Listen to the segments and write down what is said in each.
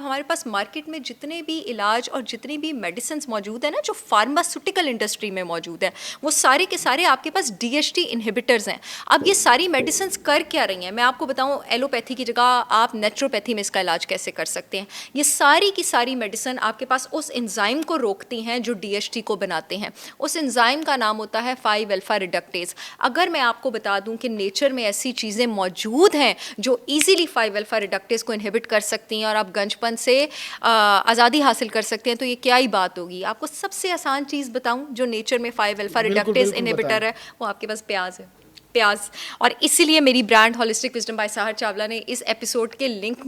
हमारे पास मार्केट में जितने भी इलाज और जितनी भी मेडिसिन मौजूद है ना, जो फार्मास्यूटिकल इंडस्ट्री में मौजूद है, वो सारे के सारे आपके पास DHT इनहिबिटर्स हैं। अब ये सारी मेडिसिन कर क्या रही हैं, मैं आपको बताऊं, एलोपैथी की जगह आप नेचुरोपैथी में इसका इलाज कैसे कर सकते हैं। ये सारी की सारी मेडिसिन आपके पास उस एंजाइम को रोकती हैं जो DHT को बनाते हैं। उस एंजाइम का नाम होता है 5-अल्फा रिडक्टेज। अगर मैं आपको बता दूं कि नेचर में ऐसी चीज़ें मौजूद हैं जो ईजिली 5-अल्फा रिडक्टेज को इनहिबिट कर सकती हैं और आप गंजपन से आज़ादी हासिल कर सकते हैं, तो ये क्या ही बात होगी। आपको सबसे आसान चीज़ बताऊं जो नेचर में 5-अल्फा रिडक्टेज इनहिबिटर है, वो आपके पास प्याज है। प्याज। और इसीलिए मेरी brand holistic wisdom by Sahar Chawla ने इस एपिसोड के लिंक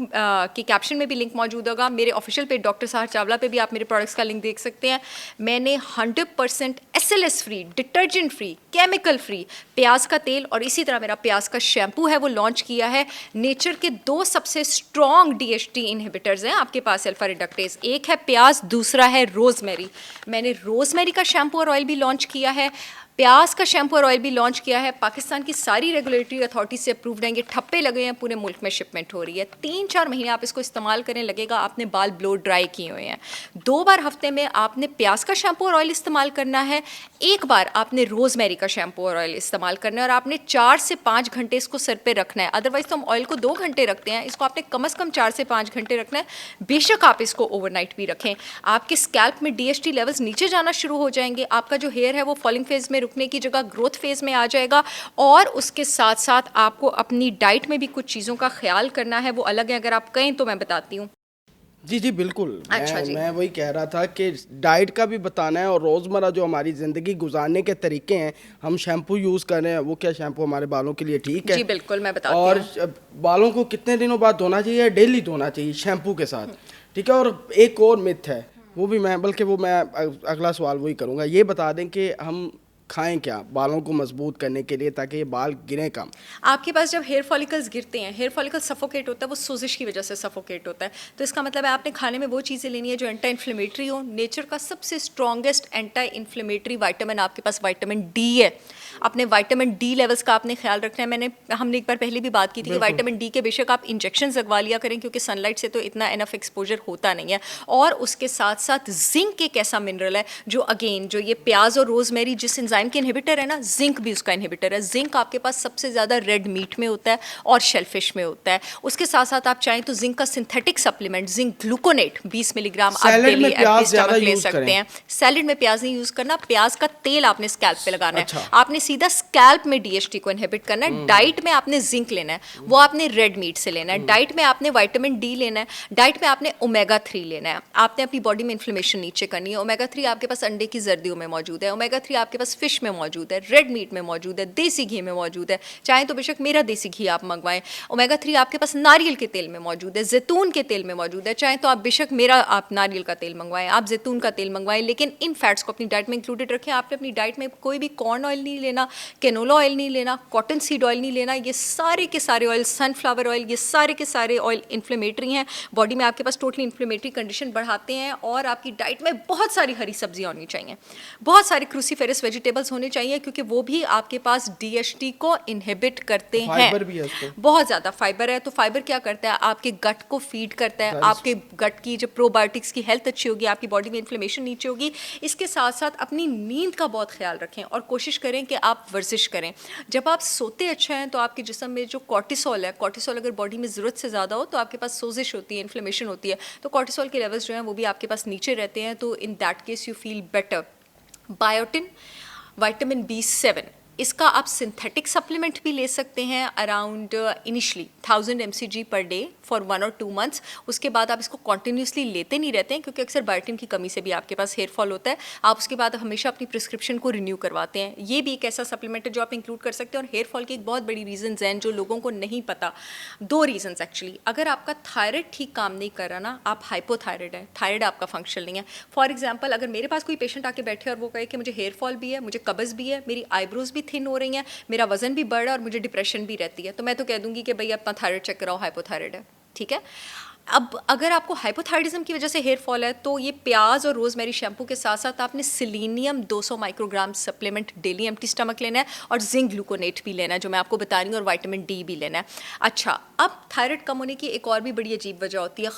के कैप्शन में भी लिंक मौजूद होगा। मेरे ऑफिशियल पेज डॉक्टर साहर चावला पे भी आप मेरे प्रोडक्ट्स का लिंक देख सकते हैं। मैंने 100% SLS free, detergent free, chemical free प्याज का तेल और इसी तरह मेरा प्याज का शैम्पू है वो लॉन्च किया है। नेचर के 2 सबसे स्ट्रॉन्ग DHT इनहिबिटर्स हैं आपके पास अल्फा रिडक्टेज, एक है प्याज, दूसरा है रोजमेरी। मैंने रोजमेरी का शैम्पू और ऑयल भी लॉन्च किया है, प्याज का शैम्पू और ऑयल भी लॉन्च किया है। पाकिस्तान की सारी रेगुलेटरी अथॉरिटी से अप्रूव्ड हैं, ये ठप्पे लगे हैं, पूरे मुल्क में शिपमेंट हो रही है। 3-4 महीने आप इसको इस्तेमाल करें, लगेगा आपने बाल ब्लो ड्राई किए हुए हैं। 2 बार हफ्ते में आपने प्याज का शैम्पू और ऑयल इस्तेमाल करना है, 1 बार आपने रोजमेरी का शैम्पू और ऑयल इस्तेमाल करना है, और आपने 4 से 5 घंटे इसको सर पे रखना है। अदरवाइज तो हम ऑयल को 2 घंटे रखते हैं, इसको आपने कम से कम 4 से 5 घंटे रखना है। बेशक आप इसको ओवरनाइट भी रखें, आपके स्कैल्प में DHT लेवल्स नीचे जाना शुरू हो जाएंगे, आपका जो हेयर है वो फॉलिंग फेज में रुकने की जगह ग्रोथ फेज में आ जाएगा। और उसके साथ साथ आपको अपनी डाइट में भी कुछ चीज़ों का ख्याल करना है, वो अलग है, अगर आप कहें तो मैं बताती हूँ। जी जी बिल्कुल। अच्छा जी, मैं वही कह रहा था कि डाइट का भी बताना है और रोज़मर्रा जो हमारी ज़िंदगी गुजारने के तरीके हैं, हम शैम्पू यूज़ कर रहे हैं, वो क्या शैम्पू हमारे बालों के लिए ठीक है? जी बिल्कुल, मैं बताती और हूँ। बालों को कितने दिनों बाद धोना चाहिए? डेली धोना चाहिए शैम्पू के साथ, ठीक है? और एक और मिथ है, वो भी मैं, बल्कि वो मैं अगला सवाल वही करूँगा। ये बता दें कि हम खाएं क्या बालों को मजबूत करने के लिए ताकि ये बाल गिरें कम? आपके पास जब हेयर फॉलिकल्स गिरते हैं, हेयर फॉलिकल सफोकेट होता है, वो सोजिश की वजह से सफोकेट होता है, तो इसका मतलब है आपने खाने में वो चीज़ें लेनी है जो एंटी इन्फ्लेमेटरी हो। नेचर का सबसे स्ट्रॉन्गेस्ट एंटी इन्फ्लेमेटरी विटामिन आपके पास विटामिन D है। अपने विटामिन D लेवल्स का आपने ख्याल रखना है। हमने एक बार पहले भी बात की थी कि विटामिन D के बेशक आप इंजेक्शन लगवा लिया करें, क्योंकि सनलाइट से तो इतना इनफ एक्सपोजर होता नहीं है। और उसके साथ साथ जिंक एक ऐसा मिनरल है जो अगेन, जो ये प्याज और रोजमेरी जिस एंजाइम के इनहिबिटर है ना, जिंक भी उसका इनहिबिटर है। जिंक आपके पास सबसे ज़्यादा रेड मीट में होता है और शेलफिश में होता है। उसके साथ साथ आप चाहें तो जिंक का synthetic supplement zinc gluconate 20 milligram आप डेली ले सकते हैं। सैलेड में प्याज नहीं यूज़ करना, प्याज का तेल आपने स्कैल्प पे लगाना है। आपने सीधा स्कैल्प में DHT को इनहिबिट करना है। डाइट में आपने जिंक लेना है, वो आपने रेड मीट से लेना है। डाइट में आपने विटामिन D लेना है। डाइट में आपने ओमेगा 3 लेना है। आपने अपनी बॉडी में इन्फ्लेमेशन नीचे करनी है। ओमेगा 3 आपके पास अंडे की जर्दियों में मौजूद है, ओमेगा 3 आपके पास फिश में मौजूद है, रेड मीट में मौजूद है, देसी घी में मौजूद है। चाहे तो बेशक मेरा देसी घी आप मंगवाएं। ओमेगा 3 आपके पास नारियल के तेल में मौजूद है, जैतून के तेल में मौजूद है। चाहे तो आप बेशक मेरा आप नारियल का तेल मंगवाएं, आप जैतून का तेल मंगवाएं, लेकिन इन फैट्स को अपनी डाइट में इंक्लूडेड रखें। आपने अपनी डाइट में कोई भी कॉर्न ऑयल नहीं लेना, कैनोला ऑयल नहीं लेना, कॉटन सीड ऑयल नहीं लेना। ये सारे के सारे ऑयल, सनफ्लावर ऑयल, ये सारे के सारे ऑयल इन्फ्लेमेटरी हैं, बॉडी में आपके पास टोटली इन्फ्लेमेटरी कंडीशन बढ़ाते हैं। और आपकी डाइट में बहुत सारी हरी सब्जियां होनी चाहिए, बहुत सारे क्रूसीफेरस वेजिटेबल्स होने चाहिए, क्योंकि वो भी आपके पास DHT को इनहिबिट करते हैं। फाइबर भी है उसको, बहुत ज़्यादा फाइबर है। तो फाइबर क्या करता है, आपके गट को फीड करता है, आपके गट की जो प्रोबायोटिक्स की हेल्थ अच्छी होगी, आपकी बॉडी में इन्फ्लेमेशन नीचे होगी। इसके साथ साथ अपनी नींद का बहुत ख्याल रखें और कोशिश करें कि आप वर्जिश करें। जब आप सोते अच्छा हैं तो आपके जिस्म में जो कॉर्टिसोल है, कॉर्टिसोल अगर बॉडी में ज़रूरत से ज़्यादा हो तो आपके पास सोजिश होती है, इन्फ्लेमेशन होती है, तो कॉर्टिसोल के लेवल्स जो हैं वो भी आपके पास नीचे रहते हैं। तो in that case you feel better. Biotin, vitamin B7, इसका आप सिंथेटिक सप्लीमेंट भी ले सकते हैं around initially 1000 mcg per day for 1 और 2 मंथ्स। उसके बाद आप इसको कॉन्टीन्यूसली लेते नहीं रहते हैं, क्योंकि अक्सर बायोटिन की कमी से भी आपके पास हेयर फॉल होता है। आप उसके बाद हमेशा अपनी प्रिस्क्रिप्शन को रिन्यू करवाते हैं। ये भी एक ऐसा सप्लीमेंट है जो आप इंक्लूड कर सकते हैं। और हेयर फॉल की एक बहुत बड़ी रीजंस हैं जो लोगों को नहीं पता। 2 रीजंस एक्चुअली। अगर आपका थायराइड ठीक काम नहीं कर रहा ना, आप हाइपोथायराइड है, थायराइड आपका फंक्शन नहीं है। फॉर एग्जाम्पल, अगर मेरे पास कोई पेशेंट आके बैठे और वो कहे कि मुझे हेयर फॉल भी है, मुझे कब्ज़ भी है, मेरी आईब्रोज भी थिन हो रही हैं, मेरा वजन भी बढ़ रहा है और मुझे डिप्रेशन भी रहती है, तो मैं तो कह दूंगी कि भाई अपना थायराइड चेक कराओ, हाइपोथायराइड है, ठीक है। अब अगर आपको हाइपोथायरिज्म की वजह से हेयर फॉल है तो ये प्याज और रोजमेरी शैम्पू के साथ साथ आपने selenium 200 microgram supplement daily empty stomach लेना है और जिंक ग्लूकोनेट भी लेना है जो मैं आपको बता रही हूँ, और विटामिन D भी लेना है। अच्छा, अब थायराइड कम होने की एक और भी बड़ी अजीब वजह होती है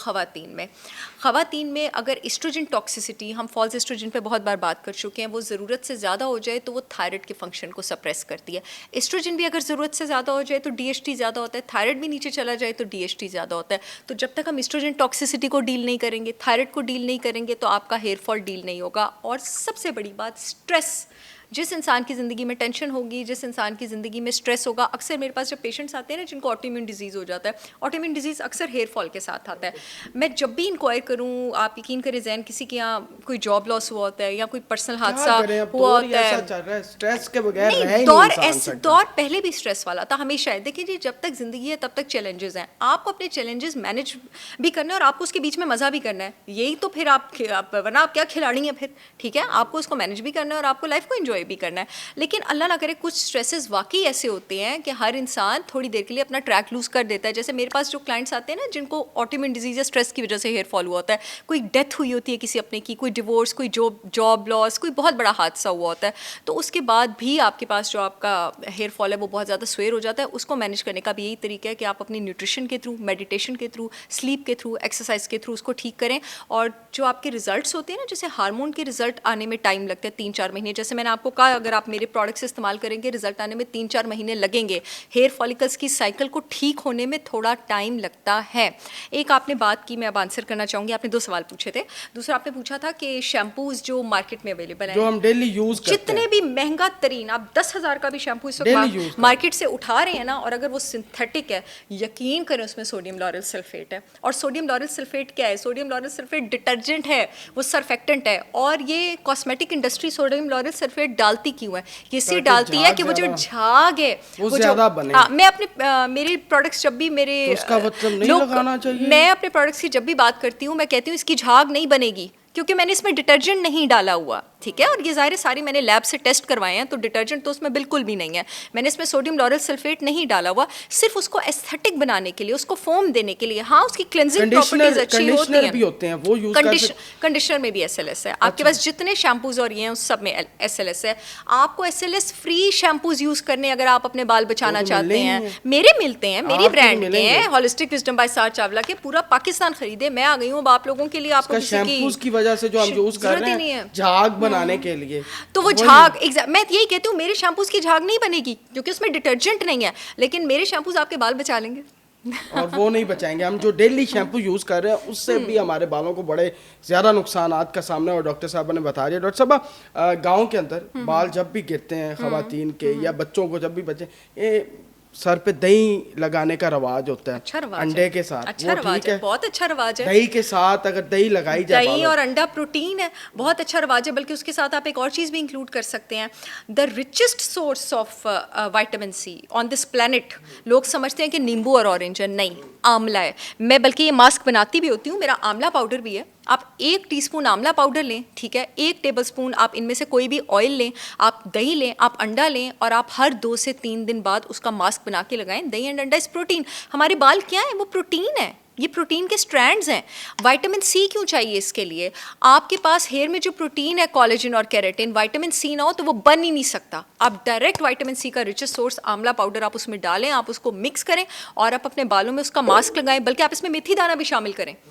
ख़वातीन में अगर एस्ट्रोजन टॉक्सिसिटी, हम फॉल्स एस्ट्रोजन पे बहुत बार बात कर चुके हैं, वो ज़रूरत से ज़्यादा हो जाए तो वो थायराइड के फंक्शन को सप्रेस करती है। एस्ट्रोजन भी अगर ज़रूरत से ज़्यादा हो जाए तो DHT ज़्यादा होता है, थायराइड भी नीचे चला जाए तो DHT ज़्यादा होता है। तो जब तक हम एस्ट्रोजन टॉक्सिसिटी को डील नहीं करेंगे, थायराइड को डील नहीं करेंगे, तो आपका हेयर फॉल डील नहीं होगा। और सबसे बड़ी बात, स्ट्रेस। जिस इंसान की ज़िंदगी में टेंशन होगी, जिस इंसान की ज़िंदगी में स्ट्रेस होगा, अक्सर मेरे पास जब पेशेंट्स आते हैं ना जिनको ऑटोइम्यून डिजीज़ हो जाता है, ऑटोइम्यून डिजीज़ अक्सर हेयर फॉल के साथ आता है। मैं जब भी इंक्वायर करूँ, आप यकीन करें जैन, किसी के यहाँ कोई जॉब लॉस हुआ होता है या कोई पर्सनल हादसा हुआ होता है, स्ट्रेस के बगैर रह ही दौर नहीं ऐसे दौर पहले भी स्ट्रेस वाला था हमेशा है। देखिए जी, जब तक ज़िंदगी है तब तक चैलेंजेस हैं, आपको अपने चैलेंजेस मैनेज भी करना है और आपको उसके बीच में मज़ा भी करना है। यही तो फिर आप वरना आप क्या खिलाड़ी हैं फिर, ठीक है। आपको उसको मैनेज भी करना है और आपको लाइफ को एंजॉय भी करना है। लेकिन अल्लाह ना करे, कुछ स्ट्रेसेस वाकई ऐसे होते हैं कि हर इंसान थोड़ी देर के लिए अपना ट्रैक लूज़ कर देता है। जैसे मेरे पास जो क्लाइंट्स आते हैं ना जिनको ऑटोइम्यून डिजीज़ या स्ट्रेस की वजह से हेयर फॉल हुआ होता है, कोई डेथ हुई होती है किसी अपने की, कोई डिवोर्स, कोई जॉब लॉस, कोई बहुत बड़ा हादसा हुआ होता है, तो उसके बाद भी आपके पास जो आपका हेयर फॉल है वो बहुत ज़्यादा स्वेयर हो जाता है। उसको मैनेज करने का भी यही तरीका है कि आप अपनी न्यूट्रिशन के थ्रू, मेडिटेशन के थ्रू, स्लीप के थ्रू, एक्सरसाइज के थ्रू उसको ठीक करें। और जो आपके रिजल्ट्स होते हैं ना, जैसे हार्मोन के रिजल्ट आने में टाइम लगता है 3-4 महीने। जैसे मैंने आपको कहा, अगर आप मेरे प्रोडक्ट्स इस्तेमाल करेंगे, रिजल्ट आने में 3-4 महीने लगेंगे। हेयर फॉलिकल्स की साइकिल को ठीक होने में थोड़ा टाइम लगता है। एक आपने बात की, मैं अब आंसर करना चाहूँगी, आपने 2 सवाल पूछे थे। दूसरा आपने पूछा था कि शैम्पूज जो मार्केट में अवेलेबल है, जो हम डेली यूज करते जितने भी महंगा तरीन, आप 10,000 का भी शैम्पू इस वक्त मार्केट से उठा रहे हैं ना, और अगर वो सिंथेटिक है, यकीन करें उसमें सोडियम लॉरेल सल्फेट है। और सोडियम लॉरेल सल्फेट क्या है? सोडियम लॉरेल सल्फेट डिटर्जेंट है, वो सर्फेक्टेंट है। और ये cosmetic industry sodium lauryl sulphate डालती क्यों है? ये इसलिए डालती है कि वो जो झाग है वो ज्यादा बने। हाँ, मैं अपने मेरे प्रोडक्ट्स जब भी मेरे तो उसका मतलब नहीं लगाना चाहिए। मैं अपने प्रोडक्ट्स की जब भी बात करती हूँ, मैं कहती हूँ इसकी झाग नहीं बनेगी क्योंकि मैंने इसमें डिटर्जेंट नहीं डाला हुआ, ठीक है। और ये ज़ाहिर सारी मैंने लैब से टेस्ट करवाए हैं, तो डिटर्जेंट तो उसमें बिल्कुल भी नहीं है। मैंने इसमें सोडियम लॉरेल सल्फेट नहीं डाला हुआ, सिर्फ उसको एस्थेटिक बनाने के लिए, उसको फोम देने के लिए। हाँ, उसकी क्लिनजिंग प्रॉपर्टीज अच्छी होती हैं, भी होते हैं वो यूज कर। कंडीशनर में भी SLS है। आपके पास जितने शैम्पूज और ये हैं उस सब में SLS है। आपको SLS फ्री शैम्पूज यूज करने अगर आप अपने बाल बचाना चाहते हैं, मेरे मिलते हैं, मेरी ब्रांड के हैं, होलिस्टिक विजडम बाय सार चावला के, पूरा पाकिस्तान खरीदे। मैं आ गई हूँ अब आप लोगों के लिए, आपको किसी की वजह से जो हम यूज कर रहे हैं झाग बनाने के लिए, तो वो झाग, मैं यही कहती हूँ, मेरे शैम्पूज की झाग नहीं बनेगी क्योंकि उसमें डिटर्जेंट नहीं है, लेकिन मेरे शैम्पूज आपके बाल बचा लेंगे। और वो नहीं बचाएंगे। हम जो डेली शैम्पू यूज कर रहे हैं उससे भी हमारे बालों को बड़े ज्यादा नुकसानात का सामना, और डॉक्टर साहब ने बता दिया। डॉक्टर साहब, गांव के अंदर बाल जब भी गिरते हैं खवातीन के या बच्चों को, जब भी बच्चे, ये सर पे दही लगाने का रवाज होता है। अच्छा रवाज अंडे है। के साथ। अच्छा रवाज है, बहुत अच्छा रवाज है। दही के साथ अगर दही लगाई जाए, दही और अंडा प्रोटीन है, बहुत अच्छा रवाज है। बल्कि उसके साथ आप एक और चीज़ भी इंक्लूड कर सकते हैं, the richest source of vitamin C on this planet. लोग समझते हैं कि नींबू और ऑरेंज है, नहीं, आंवला है। मैं बल्कि ये मास्क बनाती भी होती हूँ, मेरा आंवला पाउडर भी है। आप 1 टीस्पून आंवला पाउडर लें, ठीक है, 1 टेबलस्पून आप इनमें से कोई भी ऑयल लें, आप दही लें, आप अंडा लें, और आप हर 2 से 3 दिन बाद उसका मास्क बना के लगाएं। दही एंड अंडा इस प्रोटीन। हमारे बाल क्या है? वो प्रोटीन है, ये प्रोटीन के स्ट्रैंड्स हैं। विटामिन सी क्यों चाहिए इसके लिए? आपके पास हेयर में जो प्रोटीन है, कोलेजन और केराटिन, विटामिन सी ना हो तो वो बन ही नहीं सकता। आप डायरेक्ट विटामिन सी का रिचेस्ट सोर्स आंवला पाउडर आप उसमें डालें, आप उसको मिक्स करें और आप अपने बालों में उसका मास्क लगाएं। बल्कि आप इसमें मेथी दाना भी शामिल करें।